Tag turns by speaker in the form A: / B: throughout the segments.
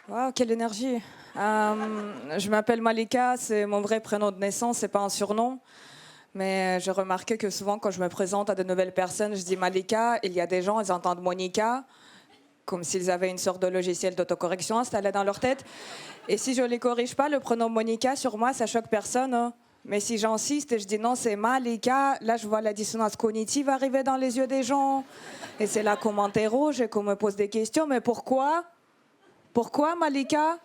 A: Waouh, quelle énergie. Je m'appelle Malika, c'est mon vrai prénom de naissance, c'est pas un surnom. Mais j'ai remarqué que souvent, quand je me présente à de nouvelles personnes, je dis Malika. Il y a des gens, ils entendent Monica, comme s'ils avaient une sorte de logiciel d'autocorrection installé dans leur tête. Et si je ne les corrige pas, le prénom Monica, sur moi, ça choque personne, hein. Mais si j'insiste et je dis non, c'est Malika, là, je vois la dissonance cognitive arriver dans les yeux des gens. Et c'est là qu'on m'interroge et qu'on me pose des questions. Mais pourquoi? Pourquoi, Malika?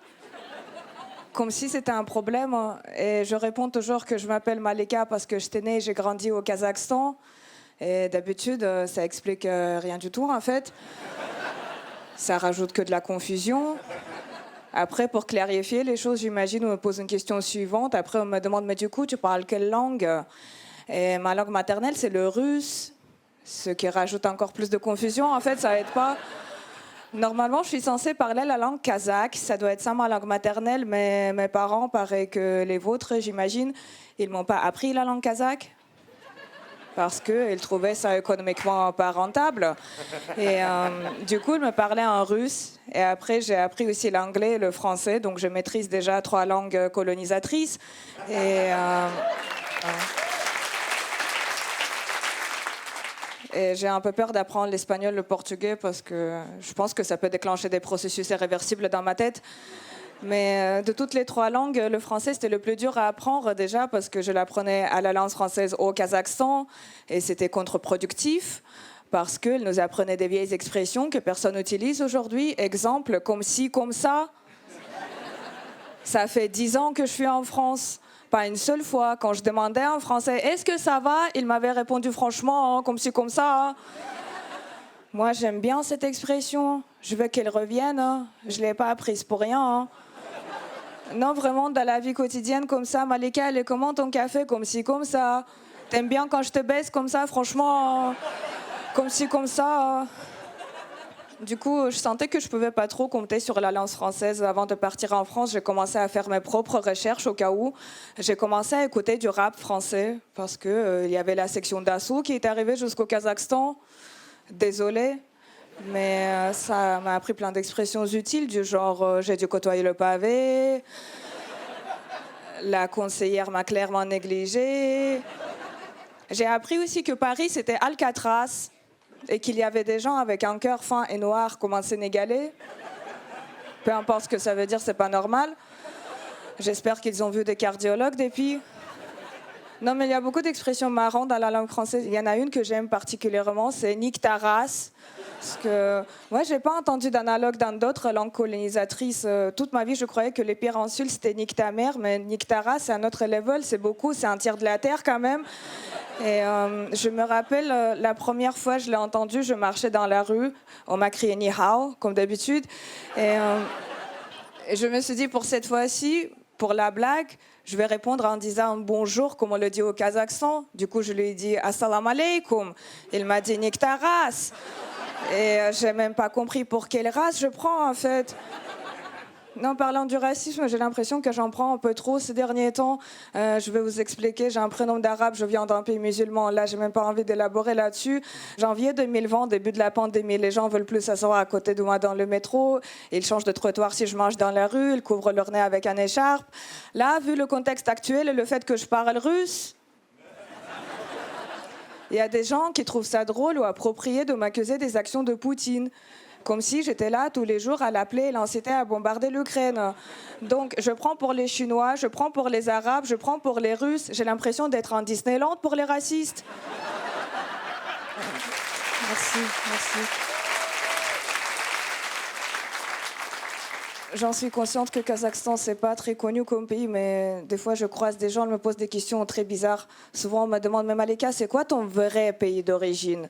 A: Comme si c'était un problème. Et je réponds toujours que je m'appelle Malika parce que j'étais née et j'ai grandi au Kazakhstan. Et d'habitude, ça explique rien du tout, en fait. Ça rajoute que de la confusion. Après, pour clarifier les choses, j'imagine, on me pose une question suivante. Après, on me demande, mais du coup, tu parles quelle langue? Et ma langue maternelle, c'est le russe. Ce qui rajoute encore plus de confusion. En fait, ça aide pas. Normalement, je suis censée parler la langue kazakh. Ça doit être ça, ma langue maternelle. Mais mes parents, pareil que les vôtres, j'imagine, ils m'ont pas appris la langue kazakh. Parce qu'ils trouvaient ça économiquement pas rentable. Et du coup, ils me parlaient en russe. Et après, j'ai appris aussi l'anglais et le français. Donc, je maîtrise déjà 3 langues colonisatrices. Et j'ai un peu peur d'apprendre l'espagnol, le portugais, parce que je pense que ça peut déclencher des processus irréversibles dans ma tête. Mais de toutes les 3 langues, le français, c'était le plus dur à apprendre déjà parce que je l'apprenais à l'Alliance française au Kazakhstan et c'était contre-productif parce qu'ils nous apprenaient des vieilles expressions que personne n'utilise aujourd'hui. Exemple, comme ci, comme ça. Ça fait 10 ans que je suis en France. Pas une seule fois, quand je demandais en français « Est-ce que ça va ?», il m'avait répondu franchement, comme ci, comme ça. Moi, j'aime bien cette expression. Je veux qu'elle revienne. Je ne l'ai pas apprise pour rien. Non, vraiment, dans la vie quotidienne, comme ça, Malika, elle est comment ton café? Comme ci, comme ça. T'aimes bien quand je te baisse comme ça, franchement, comme ci, comme ça. Du coup, je sentais que je pouvais pas trop compter sur l'Alliance française. Avant de partir en France, j'ai commencé à faire mes propres recherches au cas où. J'ai commencé à écouter du rap français parce que il y avait la section d'assaut qui est arrivée jusqu'au Kazakhstan. Désolée. Mais ça m'a appris plein d'expressions utiles du genre j'ai dû côtoyer le pavé, la conseillère m'a clairement négligée. J'ai appris aussi que Paris, c'était Alcatraz et qu'il y avait des gens avec un cœur fin et noir comme un Sénégalais. Peu importe ce que ça veut dire, c'est pas normal. J'espère qu'ils ont vu des cardiologues depuis. Non, mais il y a beaucoup d'expressions marrantes dans la langue française. Il y en a une que j'aime particulièrement, c'est « nique ta race ». Parce que moi, j'ai pas entendu d'analogue dans d'autres langues colonisatrices. Toute ma vie, je croyais que les pires insultes, c'était « nique ta mère », mais « nique ta race », c'est un autre level, c'est beaucoup, c'est un tiers de la terre quand même. Et je me rappelle, la première fois que je l'ai entendu, je marchais dans la rue, on m'a crié « ni hao », comme d'habitude. Et je me suis dit, pour cette fois-ci, pour la blague, je vais répondre en disant bonjour, comme on le dit au Kazakhstan. Du coup, je lui ai dit assalamu alaikum. Il m'a dit nique ta race. Et j'ai même pas compris pour quelle race je prends, en fait. Non, parlant du racisme, j'ai l'impression que j'en prends un peu trop ces derniers temps. Je vais vous expliquer, j'ai un prénom d'arabe, je viens d'un pays musulman. Là, j'ai même pas envie d'élaborer là-dessus. Janvier 2020, début de la pandémie, les gens veulent plus s'asseoir à côté de moi dans le métro. Ils changent de trottoir si je marche dans la rue. Ils couvrent leur nez avec un écharpe. Là, vu le contexte actuel et le fait que je parle russe, il y a des gens qui trouvent ça drôle ou approprié de m'accuser des actions de Poutine. Comme si j'étais là tous les jours à l'appeler et l'inciter à bombarder l'Ukraine. Donc, je prends pour les Chinois, je prends pour les Arabes, je prends pour les Russes. J'ai l'impression d'être en Disneyland pour les racistes. Merci, merci. J'en suis consciente que le Kazakhstan, c'est pas très connu comme pays, mais des fois, je croise des gens, ils me posent des questions très bizarres. Souvent, on me demande, mais Malika, c'est quoi ton vrai pays d'origine?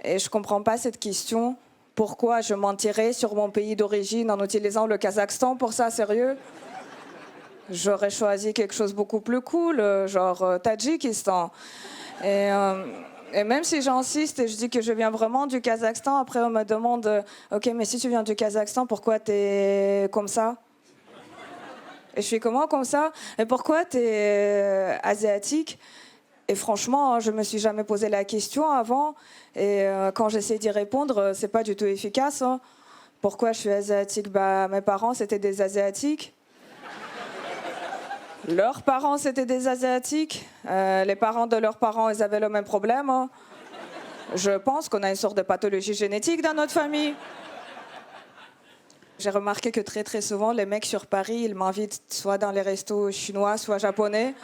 A: Et je comprends pas cette question. Pourquoi je mentirais sur mon pays d'origine en utilisant le Kazakhstan pour ça, sérieux? J'aurais choisi quelque chose beaucoup plus cool, genre Tadjikistan. Et même si j'insiste et je dis que je viens vraiment du Kazakhstan, après on me demande « Ok, mais si tu viens du Kazakhstan, pourquoi t'es comme ça ?» Et je suis comment comme ça? Et pourquoi t'es asiatique? Et franchement, je me suis jamais posé la question avant. Et quand j'essaie d'y répondre, c'est pas du tout efficace. Pourquoi je suis asiatique? Bah, mes parents, c'était des Asiatiques. Leurs parents, c'était des Asiatiques. Les parents de leurs parents, ils avaient le même problème, hein. Je pense qu'on a une sorte de pathologie génétique dans notre famille. J'ai remarqué que très très souvent, les mecs sur Paris, ils m'invitent soit dans les restos chinois, soit japonais,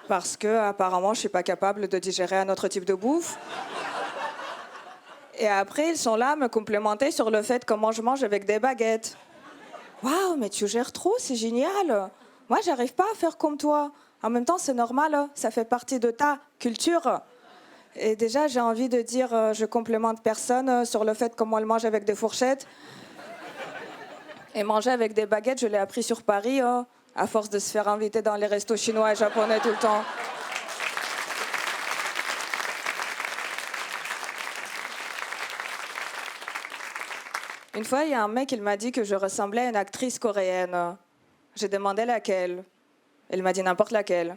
A: parce que apparemment, je suis pas capable de digérer un autre type de bouffe. Et après, ils sont là à me complimenter sur le fait comment je mange avec des baguettes. Waouh, mais tu gères trop, c'est génial. Moi, j'arrive pas à faire comme toi. En même temps, c'est normal, hein, ça fait partie de ta culture. Et déjà, j'ai envie de dire, je complimente personne sur le fait comment elle mange avec des fourchettes. Et manger avec des baguettes, je l'ai appris sur Paris, hein, à force de se faire inviter dans les restos chinois et japonais tout le temps. Une fois, il y a un mec, il m'a dit que je ressemblais à une actrice coréenne. J'ai demandé laquelle. Il m'a dit n'importe laquelle.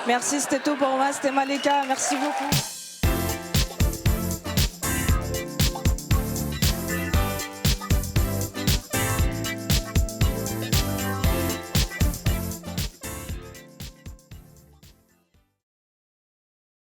A: Merci, c'était tout pour moi. C'était Malika. Merci beaucoup.